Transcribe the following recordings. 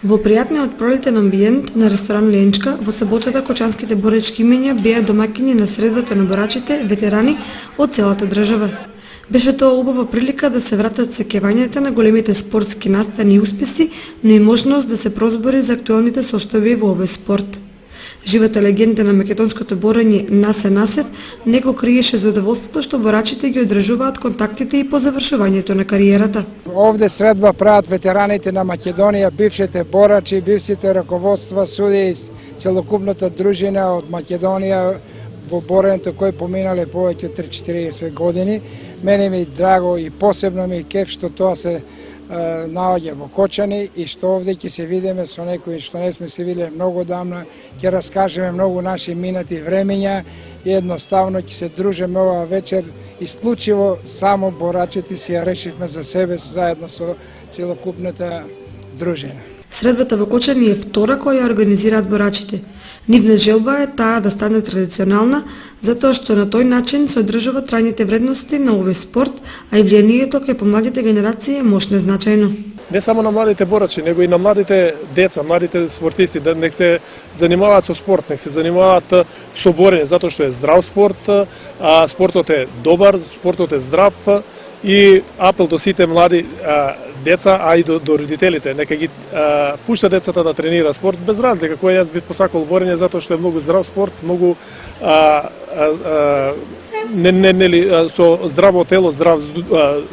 Во пријатниот пролетен амбиент на ресторан Ленчка, во саботата кочанските боречки имења беа домаќини на средбата на борачите, ветерани од целата држава. Беше тоа убава прилика да се вратат сеќавањата на големите спортски настани и успеси, но и можност да се прозбори за актуелните состојби во овој спорт. Живата легенда на македонското борење Насе Насев не го криеше задоволството што борачите ги одржуваат контактите и по завршувањето на кариерата. Овде средба прават ветераните на Македонија, бившите борачи, бившите раководства, судии, целокупната дружина од Македонија во борењето кој поминале повеќе од 30-40 години. Мене ми драго и посебно ми кеф што тоа се наоѓа во Кочани и што овде ќе се видиме со некои што не сме се виделе многу давно, ќе раскажеме многу наши минати времења и едноставно ќе се дружиме оваа вечер исклучиво само борачите си ја решивме за себе заедно со целокупната дружина. Средбата во Кочани е втора која ја организираат борачите. Нивна желба е таа да стане традиционална, затоа што на тој начин се одржуваат трајните вредности на овој спорт, а и влијанието кај помладите генерации е мощно значајно. Не само на младите борачи, него и на младите деца, младите спортисти, да нек се занимаваат со спорт, нек се занимаваат со борење, затоа што е здрав спорт, а спортот е добар, спортот е здрав и апел до сите млади деца, а и до родителите, нека ги пушта децата да тренира спорт без разлика кој јас би посакал борење затоа што е многу здрав спорт, многу со здраво тело, здрав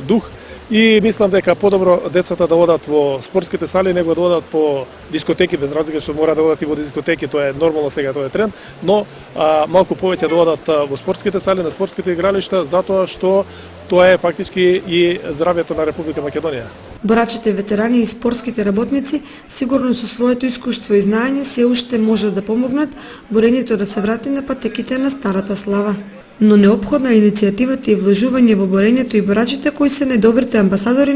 дух. И мислам дека подобро децата да одат во спортските сали него да одат по дискотеки, без разлика што мора да одат и во дискотеки, тоа е нормално сега, тоа е тренд, но малку повеќе да одат во спортските сали, на спортските игралишта, затоа што тоа е фактички и здравјето на Република Македонија. Борачите, ветерани и спортските работници сигурно со своето искуство и знаење се уште можат да помогнат борењето да се врати на патеките на старата слава. Но неопходна е иницијативата и вложување во борењето и борачите кои се најдобрите амбасадори